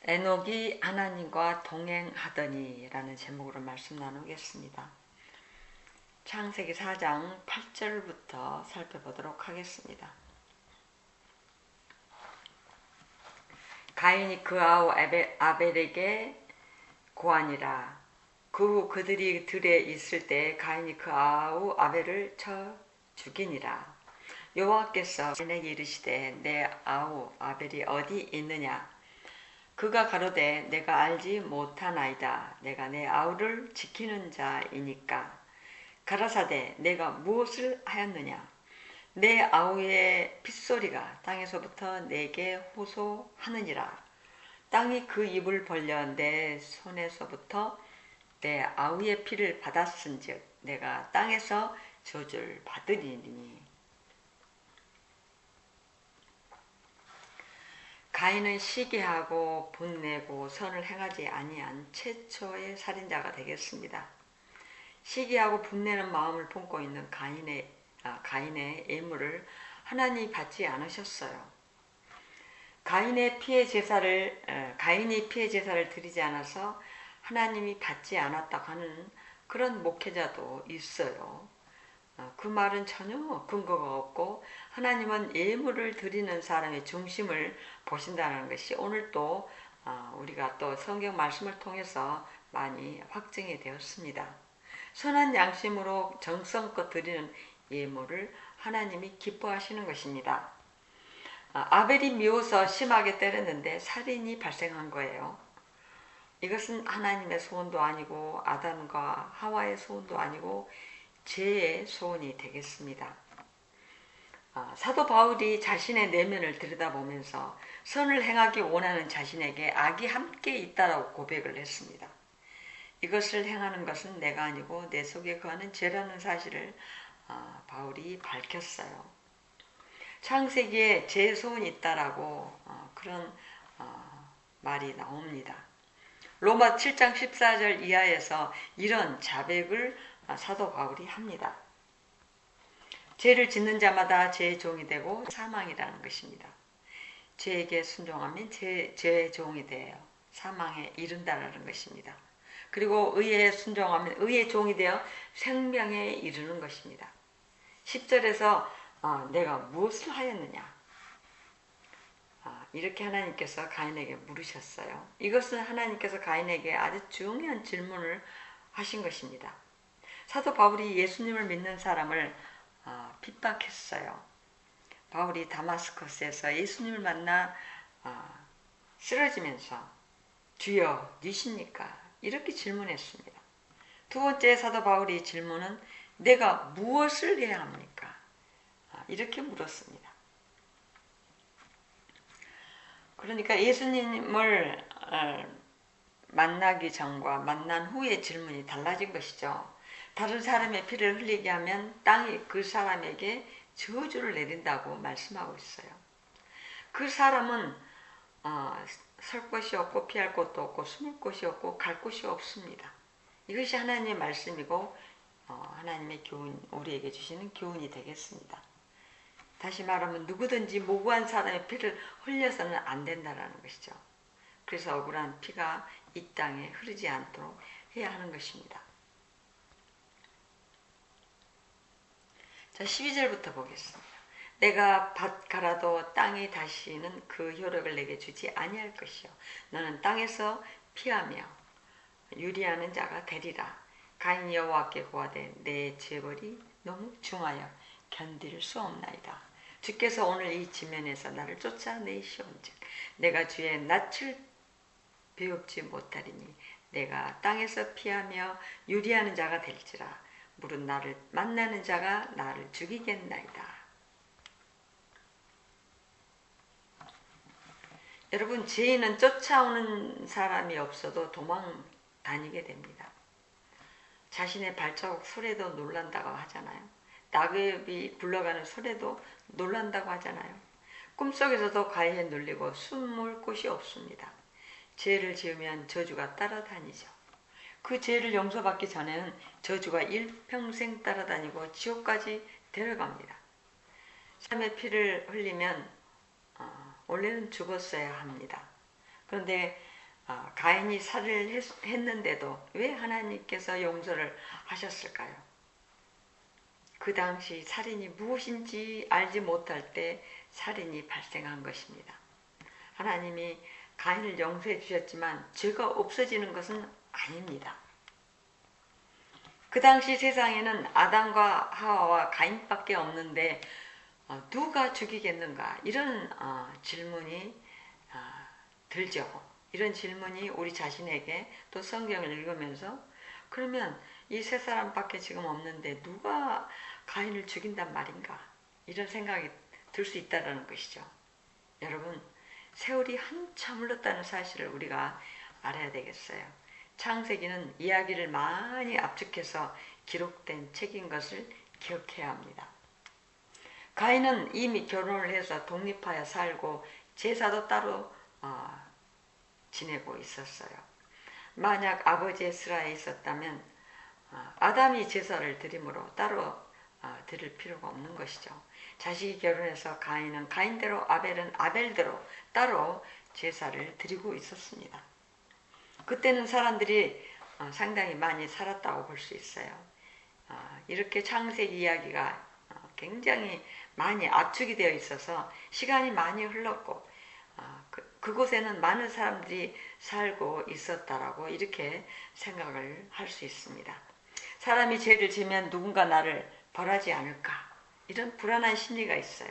에녹이 하나님과 동행하더니 라는 제목으로 말씀 나누겠습니다. 창세기 4장 8절부터 살펴보도록 하겠습니다. 가인이 그 아우 아벨에게 고하니라. 그 후 그들이 들에 있을 때 가인이 그 아우 아벨을 쳐 죽이니라. 여호와께서 가인에게 이르시되 내 아우 아벨이 어디 있느냐? 그가 가로되 내가 알지 못하나이다. 내가 내 아우를 지키는 자이니까. 가라사대 내가 무엇을 하였느냐? 내 아우의 핏소리가 땅에서부터 내게 호소하느니라. 땅이 그 입을 벌려 내 손에서부터 내 아우의 피를 받았은즉 내가 땅에서 저주를 받으리니. 가인은 시기하고 분내고 선을 행하지 아니한 최초의 살인자가 되겠습니다. 시기하고 분내는 마음을 품고 있는 가인의 예물을 하나님이 받지 않으셨어요. 가인이 피해 제사를 드리지 않아서 하나님이 받지 않았다고 하는 그런 목회자도 있어요. 그 말은 전혀 근거가 없고 하나님은 예물을 드리는 사람의 중심을 보신다는 것이 오늘 또 우리가 또 성경 말씀을 통해서 많이 확증이 되었습니다. 선한 양심으로 정성껏 드리는 예물을 하나님이 기뻐하시는 것입니다. 아벨이 미워서 심하게 때렸는데 살인이 발생한 거예요. 이것은 하나님의 소원도 아니고 아담과 하와의 소원도 아니고 죄의 소원이 되겠습니다. 사도 바울이 자신의 내면을 들여다보면서 선을 행하기 원하는 자신에게 악이 함께 있다라고 고백을 했습니다. 이것을 행하는 것은 내가 아니고 내 속에 거하는 죄라는 사실을 바울이 밝혔어요. 창세기에 죄의 소원이 있다라고 그런 말이 나옵니다. 로마 7장 14절 이하에서 이런 자백을 사도 바울이 합니다. 죄를 짓는 자마다 죄의 종이 되고 사망이라는 것입니다. 죄에게 순종하면 죄의 종이 되어 사망에 이른다라는 것입니다. 그리고 의에 순종하면 의의 종이 되어 생명에 이르는 것입니다. 10절에서 내가 무엇을 하였느냐? 이렇게 하나님께서 가인에게 물으셨어요. 이것은 하나님께서 가인에게 아주 중요한 질문을 하신 것입니다. 사도 바울이 예수님을 믿는 사람을 핍박했어요. 바울이 다마스커스에서 예수님을 만나 쓰러지면서 주여 니십니까? 이렇게 질문했습니다. 두 번째 사도 바울의 질문은 내가 무엇을 해야 합니까? 이렇게 물었습니다. 그러니까 예수님을 만나기 전과 만난 후의 질문이 달라진 것이죠. 다른 사람의 피를 흘리게 하면 땅이 그 사람에게 저주를 내린다고 말씀하고 있어요. 그 사람은 설 곳이 없고 피할 곳도 없고 숨을 곳이 없고 갈 곳이 없습니다. 이것이 하나님의 말씀이고 하나님의 교훈, 우리에게 주시는 교훈이 되겠습니다. 다시 말하면 누구든지 모구한 사람의 피를 흘려서는 안 된다는 것이죠. 그래서 억울한 피가 이 땅에 흐르지 않도록 해야 하는 것입니다. 자, 12절부터 보겠습니다. 내가 밭 갈아도 땅이 다시는 그 효력을 내게 주지 아니할 것이요. 너는 땅에서 피하며 유리하는 자가 되리라. 가인이 여호와께 고하되 내 죄벌이 너무 중하여 견딜 수 없나이다. 주께서 오늘 이 지면에서 나를 쫓아내시온즉 내가 주의 낯을 배웁지 못하리니 내가 땅에서 피하며 유리하는 자가 될지라. 물은 나를 만나는 자가 나를 죽이겠나이다. 여러분, 죄인은 쫓아오는 사람이 없어도 도망 다니게 됩니다. 자신의 발자국 소리에도 놀란다고 하잖아요. 낙엽이 굴러가는 소리에도 놀란다고 하잖아요. 꿈속에서도 가위에 눌리고 숨을 곳이 없습니다. 죄를 지으면 저주가 따라다니죠. 그 죄를 용서받기 전에는 저주가 일평생 따라다니고 지옥까지 데려갑니다. 사람의 피를 흘리면 원래는 죽었어야 합니다. 그런데 가인이 살을 했는데도 왜 하나님께서 용서를 하셨을까요? 그 당시 살인이 무엇인지 알지 못할 때 살인이 발생한 것입니다. 하나님이 가인을 용서해 주셨지만 죄가 없어지는 것은 아닙니다. 그 당시 세상에는 아담과 하와와 가인밖에 없는데 누가 죽이겠는가 이런 질문이 들죠. 이런 질문이 우리 자신에게 또 성경을 읽으면서 그러면 이 세 사람밖에 지금 없는데 누가 가인을 죽인단 말인가 이런 생각이 들 수 있다는 것이죠. 여러분 세월이 한참 흘렀다는 사실을 우리가 알아야 되겠어요. 창세기는 이야기를 많이 압축해서 기록된 책인 것을 기억해야 합니다. 가인은 이미 결혼을 해서 독립하여 살고 제사도 따로 지내고 있었어요. 만약 아버지의 슬하에 있었다면 아담이 제사를 드림으로 따로 드릴 필요가 없는 것이죠. 자식이 결혼해서 가인은 가인대로 아벨은 아벨대로 따로 제사를 드리고 있었습니다. 그때는 사람들이 상당히 많이 살았다고 볼 수 있어요. 이렇게 창세기 이야기가 굉장히 많이 압축이 되어 있어서 시간이 많이 흘렀고 그곳에는 많은 사람들이 살고 있었다라고 이렇게 생각을 할 수 있습니다. 사람이 죄를 지으면 누군가 나를 벌하지 않을까 이런 불안한 심리가 있어요.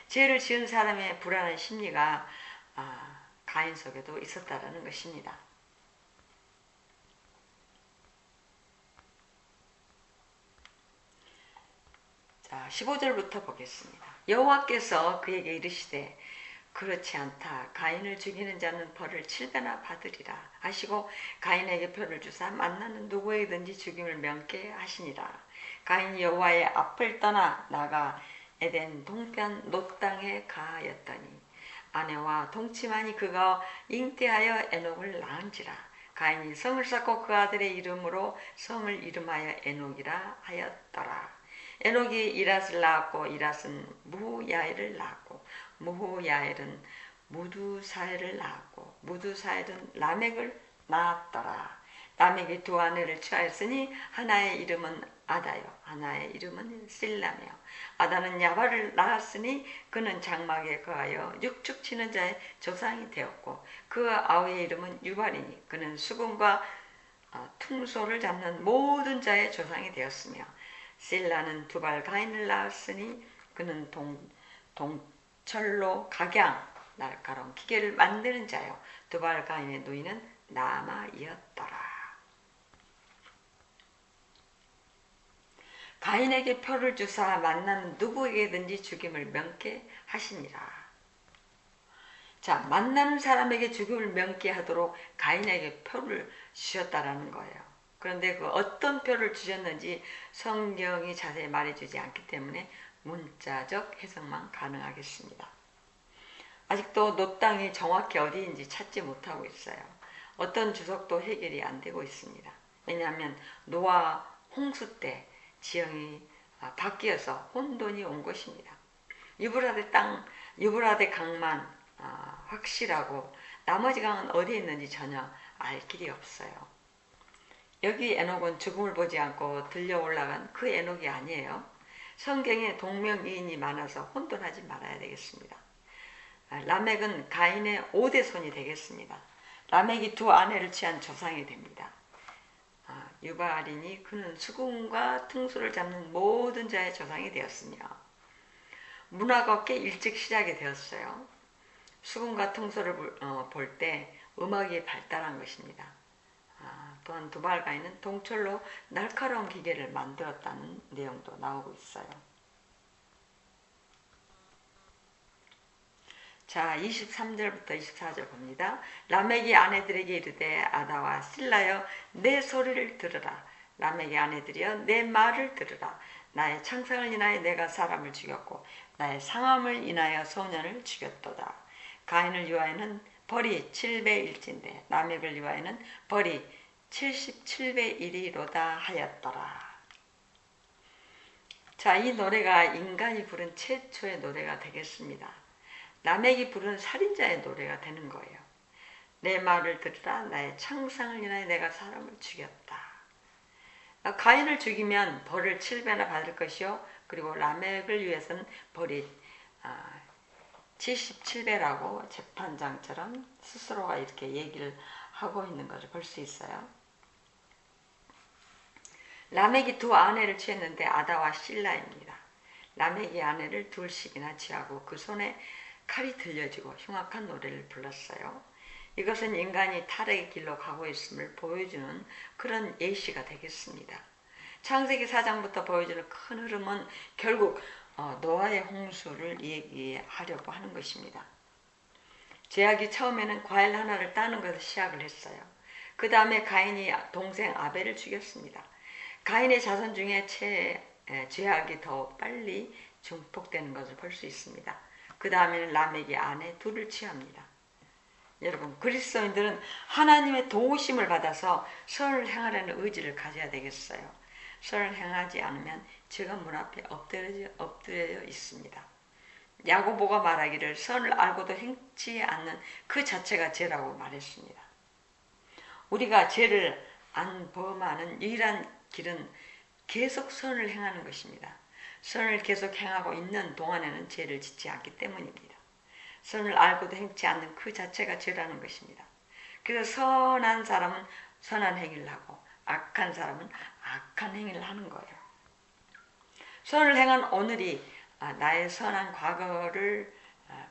죄를 지은 사람의 불안한 심리가 가인 속에도 있었다라는 것입니다. 자, 15절부터 보겠습니다. 여호와께서 그에게 이르시되 그렇지 않다. 가인을 죽이는 자는 벌을 7배나 받으리라 하시고 가인에게 표를 주사 만나는 누구에든지 죽임을 명케 하시니라. 가인이 여호와의 앞을 떠나 나가 에덴 동편 놋 땅에 가하였더니 아내와 동침하니 그가 잉태하여 에녹을 낳은지라. 가인이 성을 쌓고 그 아들의 이름으로 성을 이름하여 에녹이라 하였더라. 에녹이 이랏을 낳았고 이랏은 무후야엘을 낳았고 무후야엘은 무두사엘을 낳았고 무두사엘은 라멕을 낳았더라. 라멕이 두 아내를 취하였으니 하나의 이름은 아다요 하나의 이름은 실라며 아다는 야발을 낳았으니 그는 장막에 거하여 육축 치는 자의 조상이 되었고 그 아우의 이름은 유발이니 그는 수금과 퉁소를 잡는 모든 자의 조상이 되었으며 실라는 두발 가인을 낳았으니 그는 동철로 각양 날카로운 기계를 만드는 자요 두발 가인의 누이는 나아마이었더라. 가인에게 표를 주사 만나는 누구에게든지 죽임을 명케 하시니라. 자, 만나는 사람에게 죽임을 명케 하도록 가인에게 표를 주셨다라는 거예요. 그런데 그 어떤 표를 주셨는지 성경이 자세히 말해주지 않기 때문에 문자적 해석만 가능하겠습니다. 아직도 놋 땅이 정확히 어디인지 찾지 못하고 있어요. 어떤 주석도 해결이 안 되고 있습니다. 왜냐하면 노아 홍수 때 지형이 바뀌어서 혼돈이 온 것입니다. 유브라데 강만 확실하고 나머지 강은 어디에 있는지 전혀 알 길이 없어요. 여기 에녹은 죽음을 보지 않고 들려 올라간 그 에녹이 아니에요. 성경에 동명이인이 많아서 혼돈하지 말아야 되겠습니다. 라멕은 가인의 5대 손이 되겠습니다. 라멕이 두 아내를 취한 조상이 됩니다. 유발이니 그는 수금과 퉁소를 잡는 모든 자의 조상이 되었으며 문화가 꽤 일찍 시작이 되었어요. 수금과 퉁소를 볼 때 음악이 발달한 것입니다. 또한 두발 가인은 동철로 날카로운 기계를 만들었다는 내용도 나오고 있어요. 자, 23절부터 24절 봅니다. 라멕이 아내들에게 이르되 아다와 실라여 내 소리를 들으라. 라멕의 아내들이여 내 말을 들으라. 나의 창상을 인하여 내가 사람을 죽였고 나의 상함을 인하여 소년을 죽였도다. 가인을 위하여는 벌이 7배 1인데 라멕을 위하여는 벌이 77배 1이로다 하였더라. 자, 이 노래가 인간이 부른 최초의 노래가 되겠습니다. 라멕이 부른 살인자의 노래가 되는 거예요. 내 말을 들으라. 나의 창상을 인하여 내가 사람을 죽였다. 가인을 죽이면 벌을 7배나 받을 것이요. 그리고 라멕을 위해서는 벌이 77배라고 재판장처럼 스스로가 이렇게 얘기를 하고 있는 것을 볼 수 있어요. 라멕이 두 아내를 취했는데 아다와 실라입니다. 라멕이 아내를 둘씩이나 취하고 그 손에 칼이 들려지고 흉악한 노래를 불렀어요. 이것은 인간이 타락의 길로 가고 있음을 보여주는 그런 예시가 되겠습니다. 창세기 4장부터 보여주는 큰 흐름은 결국 노아의 홍수를 얘기하려고 하는 것입니다. 죄악이 처음에는 과일 하나를 따는 것을 시작을 했어요. 그 다음에 가인이 동생 아벨을 죽였습니다. 가인의 자손 중에 죄악이 더 빨리 증폭되는 것을 볼 수 있습니다. 그 다음에는 라멕이 아내 둘을 취합니다. 여러분, 그리스도인들은 하나님의 도우심을 받아서 선을 행하려는 의지를 가져야 되겠어요. 선을 행하지 않으면 죄가 문 앞에 엎드려 있습니다. 야고보가 말하기를 선을 알고도 행치 않는 그 자체가 죄라고 말했습니다. 우리가 죄를 안 범하는 유일한 길은 계속 선을 행하는 것입니다. 선을 계속 행하고 있는 동안에는 죄를 짓지 않기 때문입니다. 선을 알고도 행치 않는 그 자체가 죄라는 것입니다. 그래서 선한 사람은 선한 행위를 하고 악한 사람은 악한 행위를 하는 거예요. 선을 행한 오늘이 나의 선한 과거를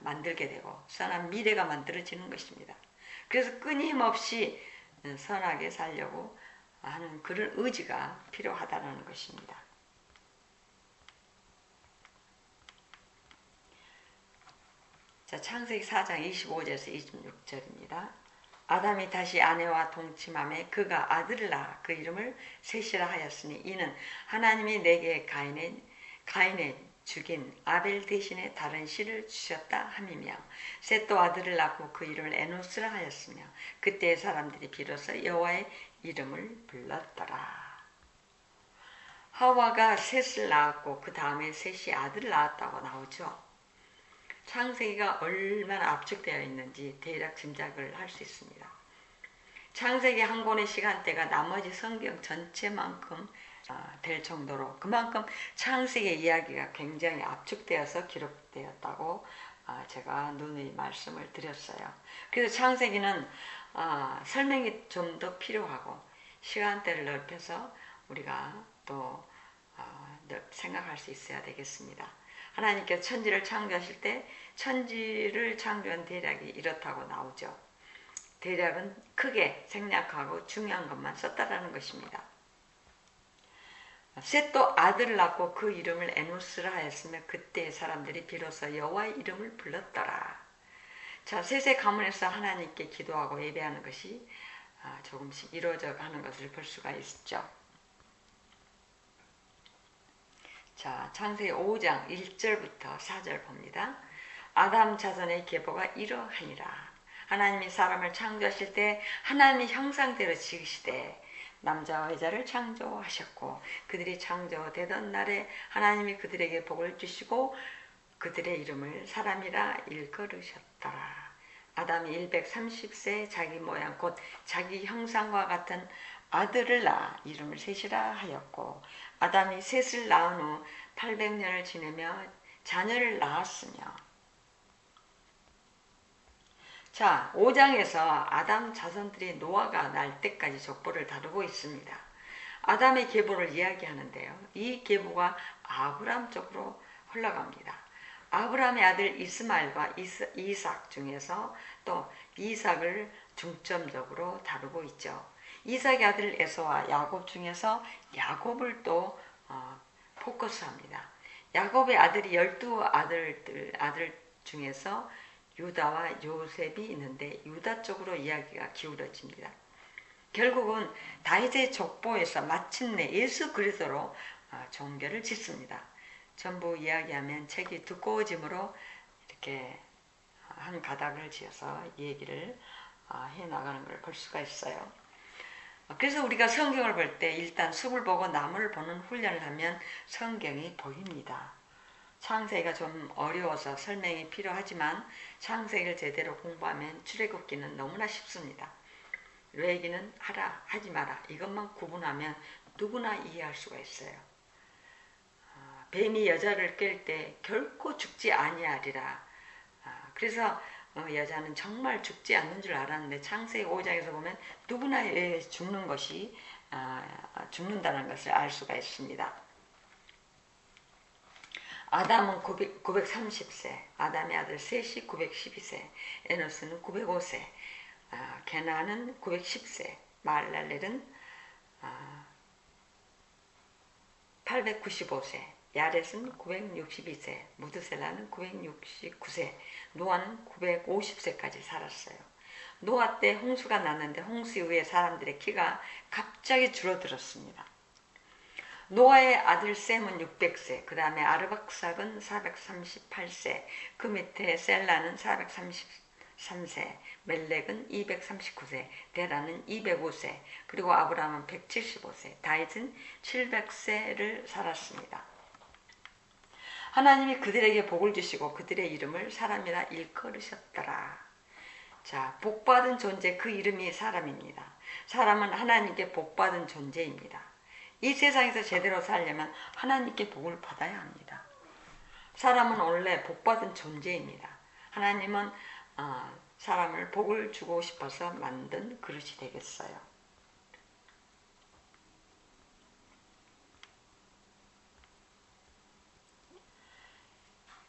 만들게 되고 선한 미래가 만들어지는 것입니다. 그래서 끊임없이 선하게 살려고 하는 그런 의지가 필요하다는 것입니다. 자, 창세기 4장 25절에서 26절입니다. 아담이 다시 아내와 동침함에 그가 아들을 낳아 그 이름을 셋이라 하였으니 이는 하나님이 내게 가인의 죽인 아벨 대신에 다른 씨를 주셨다 함이며 셋도 아들을 낳고 그 이름을 에노스라 하였으며 그때 사람들이 비로소 여호와의 이름을 불렀더라. 하와가 셋을 낳았고 그 다음에 셋이 아들을 낳았다고 나오죠. 창세기가 얼마나 압축되어 있는지 대략 짐작을 할 수 있습니다. 창세기 한 권의 시간대가 나머지 성경 전체만큼 될 정도로 그만큼 창세기의 이야기가 굉장히 압축되어서 기록되었다고 제가 누누이 말씀을 드렸어요. 그래서 창세기는 설명이 좀 더 필요하고 시간대를 넓혀서 우리가 또 생각할 수 있어야 되겠습니다. 하나님께서 천지를 창조하실 때 천지를 창조한 대략이 이렇다고 나오죠. 대략은 크게 생략하고 중요한 것만 썼다라는 것입니다. 셋도 아들을 낳고 그 이름을 에노스라 하였으며 그때 사람들이 비로소 여호와의 이름을 불렀더라. 자, 셋의 가문에서 하나님께 기도하고 예배하는 것이 조금씩 이루어져 가는 것을 볼 수가 있죠. 자, 창세기 5장 1절부터 4절 봅니다. 아담 자손의 계보가 이러하니라. 하나님이 사람을 창조하실 때 하나님의 형상대로 지으시되 남자와 여자를 창조하셨고 그들이 창조되던 날에 하나님이 그들에게 복을 주시고 그들의 이름을 사람이라 일컬으셨더라. 아담이 130세 자기 모양 곧 자기 형상과 같은 아들을 낳아 이름을 셋이라 하였고 아담이 셋을 낳은 후 800년을 지내며 자녀를 낳았으며 자, 5장에서 아담 자손들이 노아가 날 때까지 족보를 다루고 있습니다. 아담의 계보를 이야기하는데요. 이 계보가 아브람 쪽으로 흘러갑니다. 아브람의 아들 이스마엘과 이삭 중에서 또 이삭을 중점적으로 다루고 있죠. 이삭의 아들 에서와 야곱 중에서 야곱을 또 포커스합니다. 야곱의 아들이 12아들 중에서 유다와 요셉이 있는데 유다 쪽으로 이야기가 기울어집니다. 결국은 다윗의 족보에서 마침내 예수 그리스도로 종교를 짓습니다. 전부 이야기하면 책이 두꺼워지므로 이렇게 한 가닥을 지어서 얘기를 해나가는 걸 볼 수가 있어요. 그래서 우리가 성경을 볼 때 일단 숲을 보고 나무를 보는 훈련을 하면 성경이 보입니다. 창세기가 좀 어려워서 설명이 필요하지만 창세기를 제대로 공부하면 출애굽기는 너무나 쉽습니다. 레위기는 하라 하지 마라 이것만 구분하면 누구나 이해할 수가 있어요. 뱀이 여자를 깰 때 결코 죽지 아니하리라. 그래서 여자는 정말 죽지 않는 줄 알았는데 창세기 5장에서 보면 누구나 죽는 것이 죽는다는 것을 알 수가 있습니다. 아담은 930세, 아담의 아들 셋이 912세, 에노스는 905세, 게나는 910세, 마할랄렐은 895세, 야렛은 962세, 무드셀라는 969세, 노아는 950세까지 살았어요. 노아 때 홍수가 났는데 홍수 이후에 사람들의 키가 갑자기 줄어들었습니다. 노아의 아들 셈은 600세, 그 다음에 아르박삭은 438세, 그 밑에 셀라는 433세, 멜렉은 239세, 데라는 205세, 그리고 아브라함은 175세, 다윗은 700세를 살았습니다. 하나님이 그들에게 복을 주시고 그들의 이름을 사람이라 일컬으셨더라. 자, 복받은 존재, 그 이름이 사람입니다. 사람은 하나님께 복받은 존재입니다. 이 세상에서 제대로 살려면 하나님께 복을 받아야 합니다. 사람은 원래 복받은 존재입니다. 하나님은 사람을 복을 주고 싶어서 만든 그릇이 되겠어요.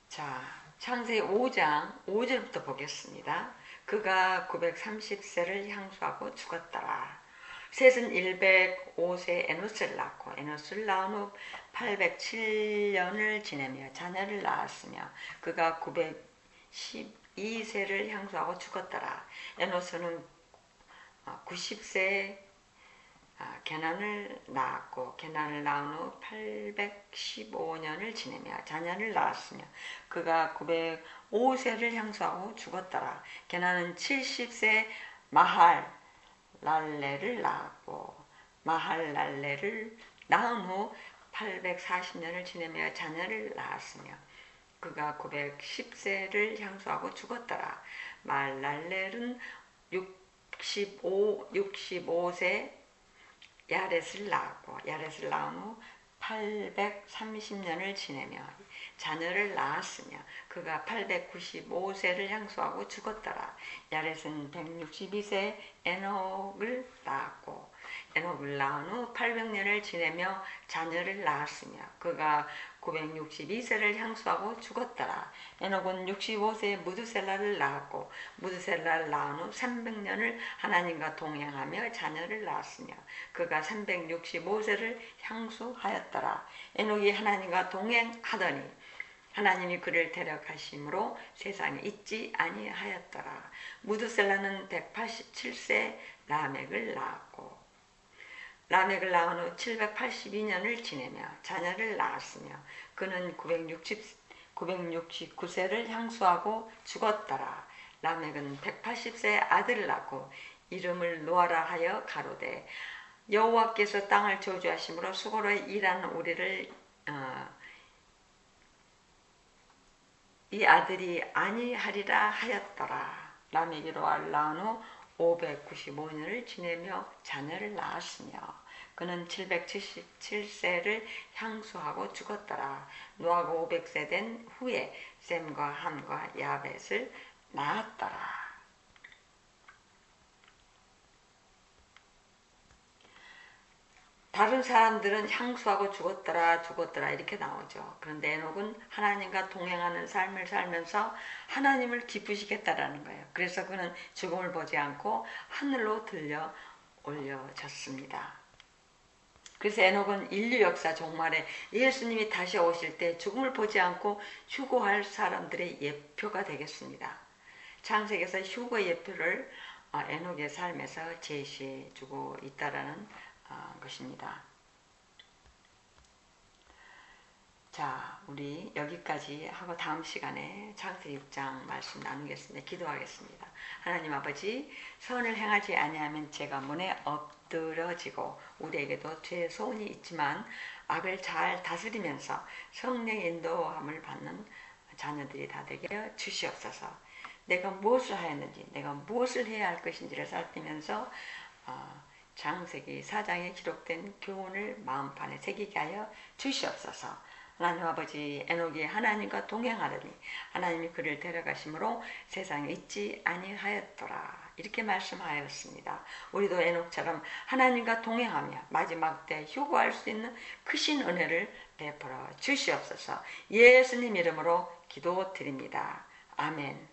자, 창세기 5장 5절부터 보겠습니다. 그가 930세를 향수하고 죽었더라. 셋은 105세 에노스를 낳고 에노스를 낳은 후 807년을 지내며 자녀를 낳았으며 그가 912세를 향수하고 죽었더라. 에노스는 90세에 게난을 낳았고 게난을 낳은 후 815년을 지내며 자녀를 낳았으며 그가 905세를 향수하고 죽었더라. 게난은 70세 마할랄레를 낳았고 마할랄레를 낳은 후 840년을 지내며 자녀를 낳았으며 그가 910세를 향수하고 죽었더라. 마할랄렐은 65세 야렛을 낳았고 야렛을 낳은 후 830년을 지내며 자녀를 낳았으며 그가 895세를 향수하고 죽었더라. 야렛은 162세 에녹을 낳았고 에녹을 낳은 후 800년을 지내며 자녀를 낳았으며 그가 962세를 향수하고 죽었더라. 에녹은 65세에 무드셀라를 낳았고 무드셀라를 낳은 후 300년을 하나님과 동행하며 자녀를 낳았으며 그가 365세를 향수하였더라. 에녹이 하나님과 동행하더니 하나님이 그를 데려가심으로 세상에 있지 아니하였더라. 무드셀라는 187세 라멕을 낳았고 라멕을 낳은 후 782년을 지내며 자녀를 낳았으며 그는 969세를 향수하고 죽었더라. 라멕은 180세 아들을 낳고 이름을 노아라 하여 가로되 여호와께서 땅을 저주하심으로 수고로 일하는 우리를 이 아들이 아니하리라 하였더라. 라멕이 노아를 낳은 후 595년을 지내며 자녀를 낳았으며 그는 777세를 향수하고 죽었더라. 노아가 500세 된 후에 셈과 함과 야벳을 낳았더라. 다른 사람들은 향수하고 죽었더라 이렇게 나오죠. 그런데 에녹은 하나님과 동행하는 삶을 살면서 하나님을 기쁘시겠다라는 거예요. 그래서 그는 죽음을 보지 않고 하늘로 들려 올려졌습니다. 그래서 에녹은 인류 역사 종말에 예수님이 다시 오실 때 죽음을 보지 않고 휴거할 사람들의 예표가 되겠습니다. 창세기에서 휴거의 예표를 에녹의 삶에서 제시해 주고 있다라는 것입니다. 자, 우리 여기까지 하고 다음 시간에 창세기 6장 말씀 나누겠습니다. 기도하겠습니다. 하나님 아버지, 선을 행하지 아니하면 죄가 문에 엎드러지고 우리에게도 죄의 소원이 있지만 악을 잘 다스리면서 성령의 인도함을 받는 자녀들이 다 되게 주시옵소서. 내가 무엇을 하였는지, 내가 무엇을 해야 할 것인지를 살피면서 창세기 4장에 기록된 교훈을 마음판에 새기게 하여 주시옵소서. 하나님 아버지, 에녹이 하나님과 동행하더니 하나님이 그를 데려가심으로 세상에 있지 아니하였더라. 이렇게 말씀하였습니다. 우리도 에녹처럼 하나님과 동행하며 마지막 때 휴거할 수 있는 크신 은혜를 베풀어 주시옵소서. 예수님 이름으로 기도드립니다. 아멘.